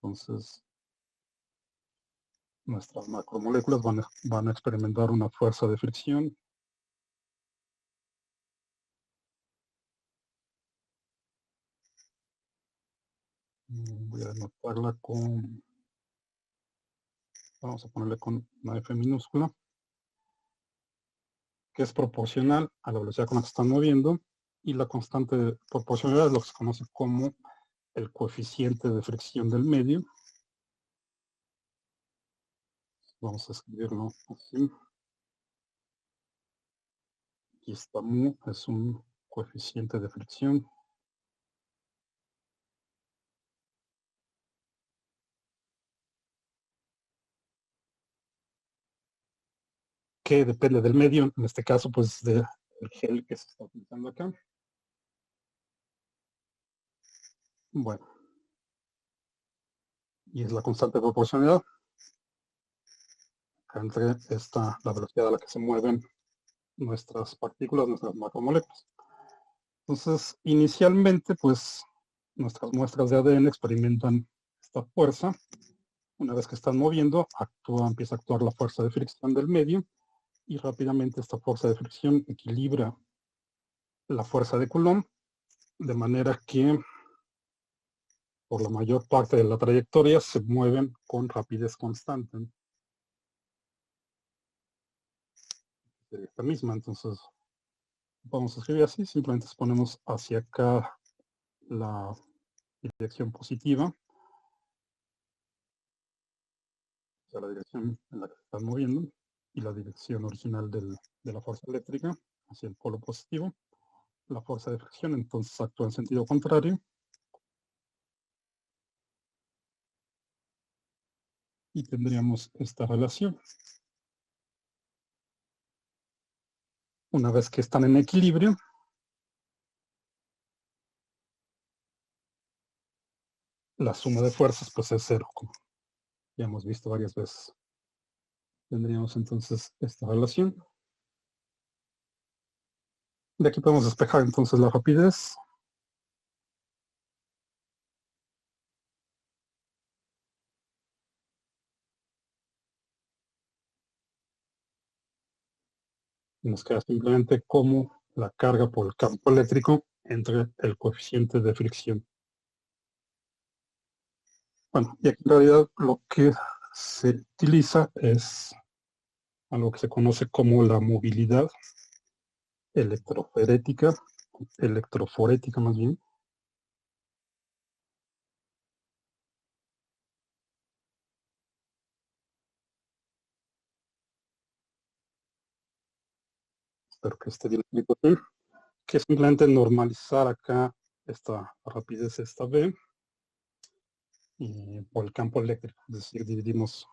Entonces, nuestras macromoléculas van a experimentar una fuerza de fricción. Voy a anotarla vamos a ponerle con una F minúscula, que es proporcional a la velocidad con la que se están moviendo, y la constante de proporcionalidad es lo que se conoce como el coeficiente de fricción del medio. Vamos a escribirlo así. Aquí está mu, es un coeficiente de fricción. Que depende del medio, en este caso, pues del gel que se está utilizando acá. Bueno, y es la constante de proporcionalidad entre la velocidad a la que se mueven nuestras partículas, nuestras macromoléculas. Entonces, inicialmente, pues, nuestras muestras de ADN experimentan esta fuerza. Una vez que están moviendo, empieza a actuar la fuerza de fricción del medio y rápidamente esta fuerza de fricción equilibra la fuerza de Coulomb, de manera que por la mayor parte de la trayectoria se mueven con rapidez constante. Esta misma, entonces vamos a escribir así, simplemente ponemos hacia acá la dirección positiva, o sea, la dirección en la que se están moviendo, y la dirección original de la fuerza eléctrica hacia el polo positivo. La fuerza de fricción entonces actúa en sentido contrario y tendríamos esta relación. Una vez que están en equilibrio, la suma de fuerzas pues es cero, como ya hemos visto varias veces. Tendríamos entonces esta relación. De aquí podemos despejar entonces la rapidez. Y nos queda simplemente como la carga por el campo eléctrico entre el coeficiente de fricción. Bueno, y aquí en realidad lo que se utiliza es algo que se conoce como la movilidad electroforética más bien. Espero que esté bien escrito aquí, que es simplemente normalizar acá esta rapidez, esta V, y por el campo eléctrico, es decir, dividimos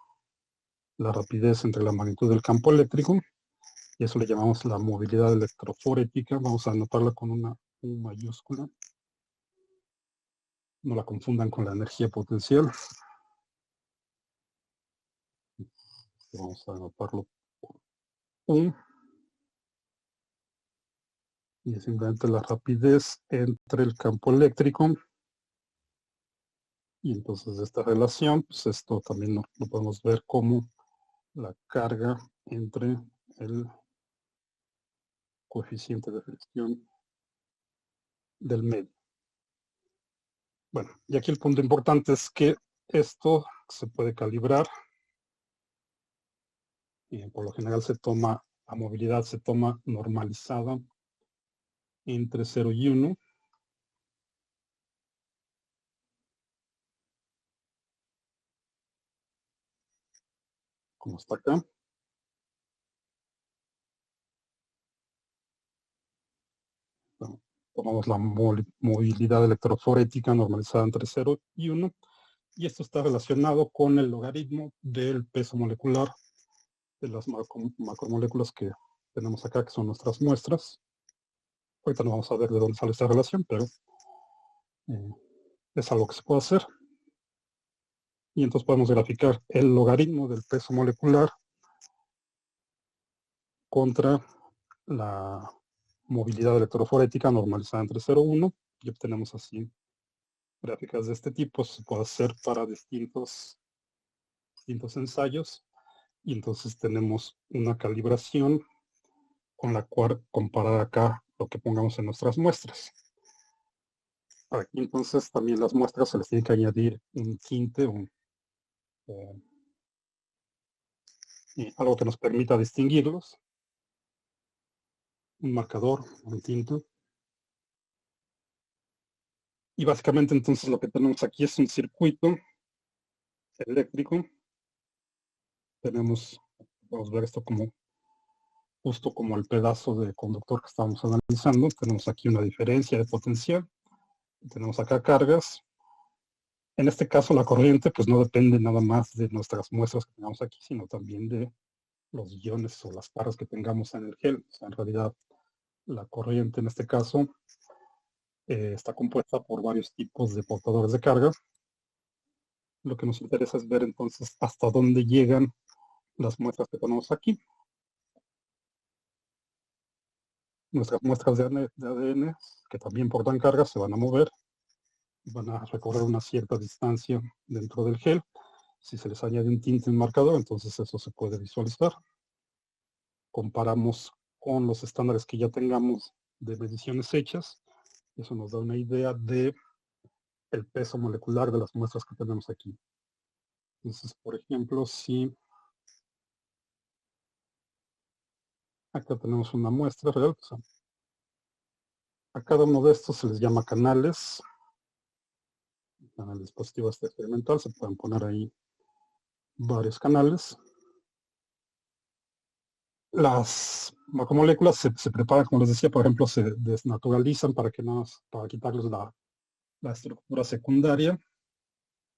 la rapidez entre la magnitud del campo eléctrico, y eso le llamamos la movilidad electroforética. Vamos a anotarla con una U mayúscula. No la confundan con la energía potencial. Vamos a anotarlo por U. Y es simplemente la rapidez entre el campo eléctrico. Y entonces esta relación, pues esto también lo podemos ver como la carga entre el coeficiente de fricción del medio. Bueno, y aquí el punto importante es que esto se puede calibrar. Y por lo general la movilidad se toma normalizada entre 0 y 1. Como está acá. Bueno, tomamos la movilidad electroforética normalizada entre 0 y 1. Y esto está relacionado con el logaritmo del peso molecular de las macromoléculas que tenemos acá, que son nuestras muestras. Ahorita no vamos a ver de dónde sale esta relación, pero es algo que se puede hacer. Y entonces podemos graficar el logaritmo del peso molecular contra la movilidad electroforética normalizada entre 0 y 1, y obtenemos así gráficas de este tipo. Se puede hacer para distintos ensayos, y entonces tenemos una calibración con la cual comparar acá lo que pongamos en nuestras muestras. Aquí entonces también las muestras se les tiene que añadir un tinte, algo que nos permita distinguirlos, un marcador, un tinte. Y básicamente entonces lo que tenemos aquí es un circuito eléctrico. Vamos a ver esto como justo como el pedazo de conductor que estamos analizando. Tenemos aquí una diferencia de potencial. Tenemos acá cargas. En este caso la corriente pues no depende nada más de nuestras muestras que tengamos aquí, sino también de los iones o las cargas que tengamos en el gel. O sea, en realidad la corriente en este caso está compuesta por varios tipos de portadores de carga. Lo que nos interesa es ver entonces hasta dónde llegan las muestras que tenemos aquí. Nuestras muestras de ADN, que también portan carga, se van a mover, van a recorrer una cierta distancia dentro del gel. Si se les añade un tinte en marcador, entonces eso se puede visualizar. Comparamos con los estándares que ya tengamos de mediciones hechas. Eso nos da una idea de el peso molecular de las muestras que tenemos aquí. Entonces, por ejemplo, si acá tenemos una muestra real, pues a cada uno de estos se les llama canales. En el dispositivo este experimental se pueden poner ahí varios canales. Las macromoléculas se preparan, como les decía, por ejemplo, se desnaturalizan para quitarles la estructura secundaria.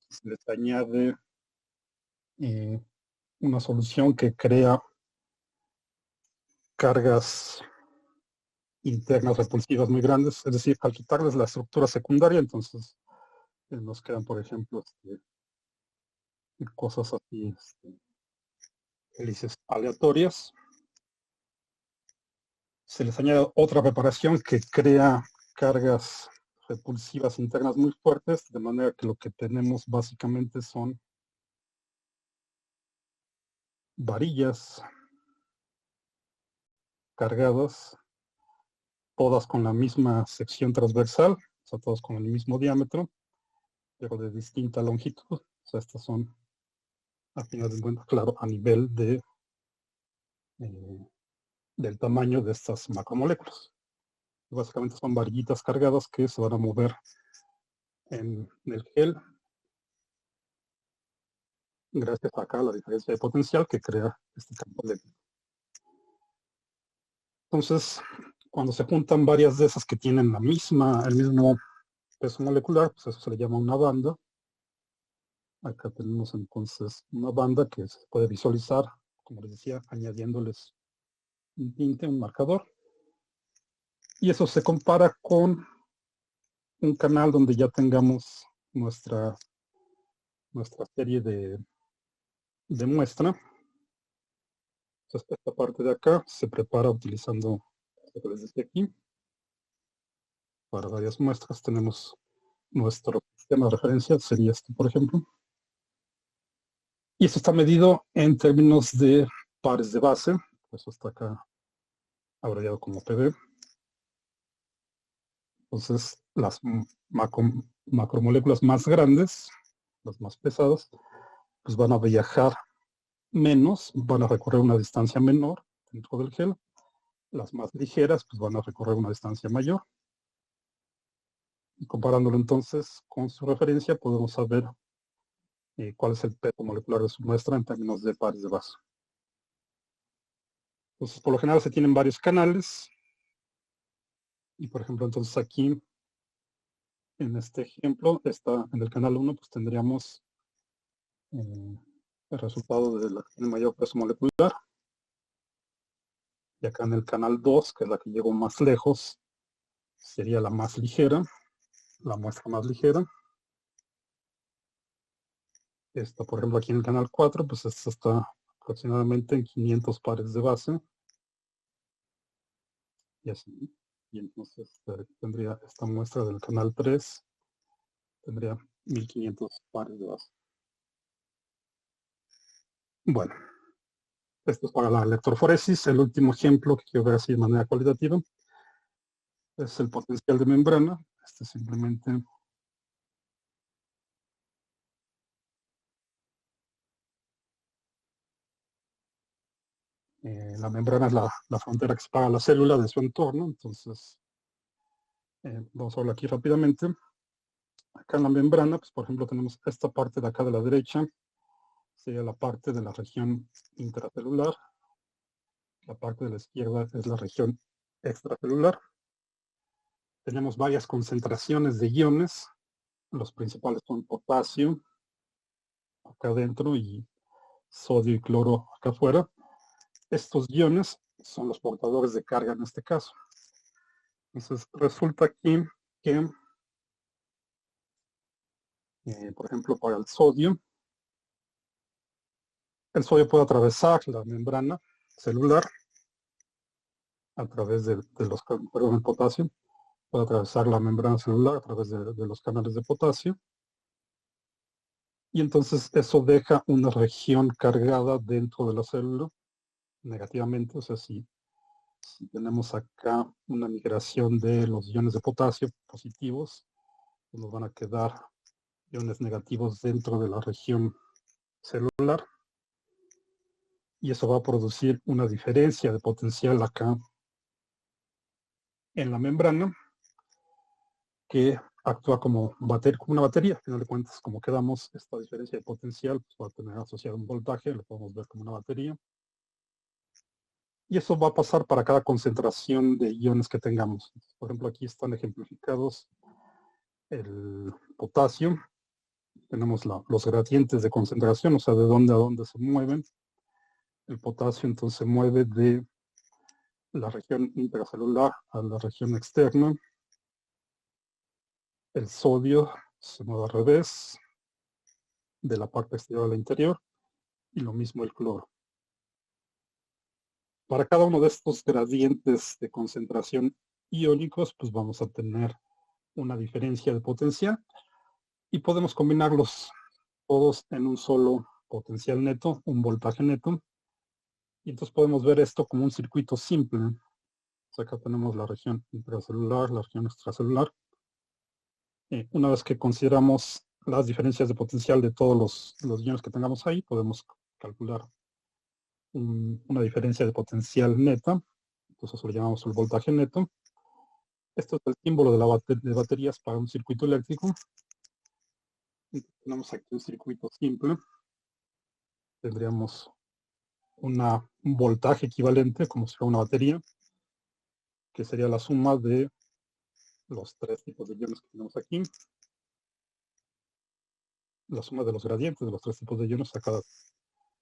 Se les añade una solución que crea cargas internas repulsivas muy grandes. Es decir, al quitarles la estructura secundaria, entonces nos quedan, por ejemplo, cosas así, hélices aleatorias. Se les añade otra preparación que crea cargas repulsivas internas muy fuertes, de manera que lo que tenemos básicamente son varillas cargadas, todas con la misma sección transversal, o sea, todas con el mismo diámetro, pero de distinta longitud. O sea, estas son, a final de cuentas, claro, a nivel del tamaño de estas macromoléculas. Básicamente son varillitas cargadas que se van a mover en el gel gracias a acá la diferencia de potencial que crea este campo eléctrico. Entonces, cuando se juntan varias de esas que tienen el mismo peso molecular, pues eso se le llama una banda. Acá tenemos entonces una banda que se puede visualizar, como les decía, añadiéndoles un tinte, un marcador. Y eso se compara con un canal donde ya tengamos nuestra serie de muestra. Entonces, esta parte de acá se prepara utilizando lo que les decía aquí. Para varias muestras tenemos nuestro sistema de referencia, sería este, por ejemplo. Y esto está medido en términos de pares de base. Eso está acá abreviado como PB. Entonces, las macromoléculas más grandes, las más pesadas, pues van a viajar menos, van a recorrer una distancia menor dentro del gel. Las más ligeras, pues van a recorrer una distancia mayor. Y comparándolo entonces con su referencia, podemos saber cuál es el peso molecular de su muestra en términos de pares de base. Entonces, por lo general se tienen varios canales. Y por ejemplo, entonces aquí, en este ejemplo, en el canal 1, pues tendríamos el resultado de la que tiene mayor peso molecular. Y acá en el canal 2, que es la que llegó más lejos, sería la más ligera, la muestra más ligera. Esta, por ejemplo, aquí en el canal 4, pues esta está aproximadamente en 500 pares de base. Y así. Y entonces tendría esta muestra del canal 3, tendría 1500 pares de base. Bueno, esto es para la electroforesis. El último ejemplo que quiero ver así de manera cualitativa es el potencial de membrana. Este simplemente la membrana es la frontera que separa la célula de su entorno. Entonces, vamos a verlo aquí rápidamente. Acá en la membrana, pues por ejemplo, tenemos esta parte de acá de la derecha, sería la parte de la región intracelular. La parte de la izquierda es la región extracelular. Tenemos varias concentraciones de iones. Los principales son potasio, acá adentro, y sodio y cloro acá afuera. Estos iones son los portadores de carga en este caso. Entonces, resulta aquí que, por ejemplo, para el sodio puede atravesar la membrana celular a través de los, perdón, el potasio puede atravesar la membrana celular a través de los canales de potasio. Y entonces eso deja una región cargada dentro de la célula negativamente. O sea, si tenemos acá una migración de los iones de potasio positivos, pues nos van a quedar iones negativos dentro de la región celular. Y eso va a producir una diferencia de potencial acá en la membrana que actúa como una batería. Al final de cuentas, como quedamos, esta diferencia de potencial pues, va a tener asociado un voltaje, lo podemos ver como una batería. Y eso va a pasar para cada concentración de iones que tengamos. Por ejemplo, aquí están ejemplificados el potasio. Tenemos los gradientes de concentración, o sea, de dónde a dónde se mueven. El potasio entonces se mueve de la región intracelular a la región externa. El sodio se mueve al revés, de la parte exterior a la interior, y lo mismo el cloro. Para cada uno de estos gradientes de concentración iónicos, pues vamos a tener una diferencia de potencial y podemos combinarlos todos en un solo potencial neto, un voltaje neto. Y entonces podemos ver esto como un circuito simple. Acá tenemos la región intracelular, la región extracelular. Una vez que consideramos las diferencias de potencial de todos los iones que tengamos ahí, podemos calcular una diferencia de potencial neta. Entonces lo llamamos el voltaje neto. Esto es el símbolo de baterías para un circuito eléctrico. Tenemos aquí un circuito simple. Tendríamos un voltaje equivalente, como si fuera una batería, que sería la suma de los tres tipos de iones que tenemos aquí. La suma de los gradientes de los tres tipos de iones.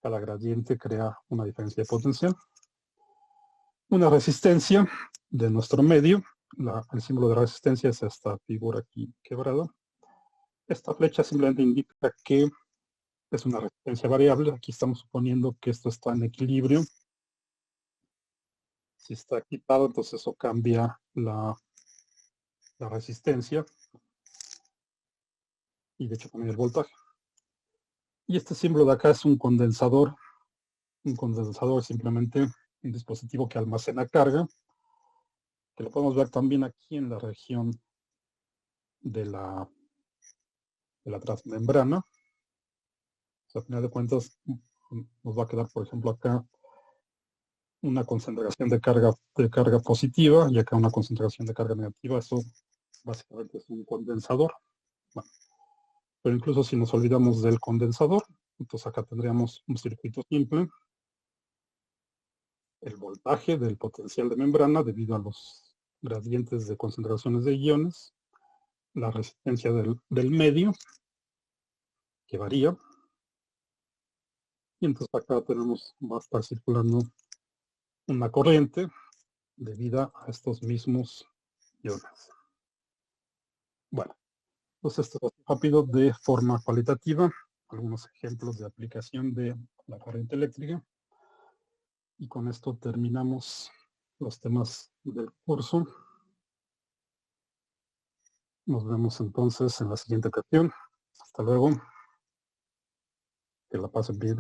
Cada gradiente crea una diferencia de potencial. Una resistencia de nuestro medio. El símbolo de resistencia es esta figura aquí quebrada. Esta flecha simplemente indica que es una resistencia variable. Aquí estamos suponiendo que esto está en equilibrio. Si está quitado, entonces eso cambia la resistencia y de hecho también el voltaje. Y este símbolo de acá es un condensador. Un condensador es simplemente un dispositivo que almacena carga, que lo podemos ver también aquí en la región de la transmembrana. O sea, a final de cuentas nos va a quedar, por ejemplo, acá una concentración de carga positiva y acá una concentración de carga negativa. Eso básicamente es un condensador. Bueno, pero incluso si nos olvidamos del condensador, entonces acá tendríamos un circuito simple. El voltaje del potencial de membrana debido a los gradientes de concentraciones de iones, la resistencia del medio, que varía, y entonces acá va a estar circulando una corriente debido a estos mismos iones. Bueno, entonces esto es rápido de forma cualitativa, algunos ejemplos de aplicación de la corriente eléctrica, y con esto terminamos los temas del curso. Nos vemos entonces en la siguiente ocasión. Hasta luego. Que la pasen bien.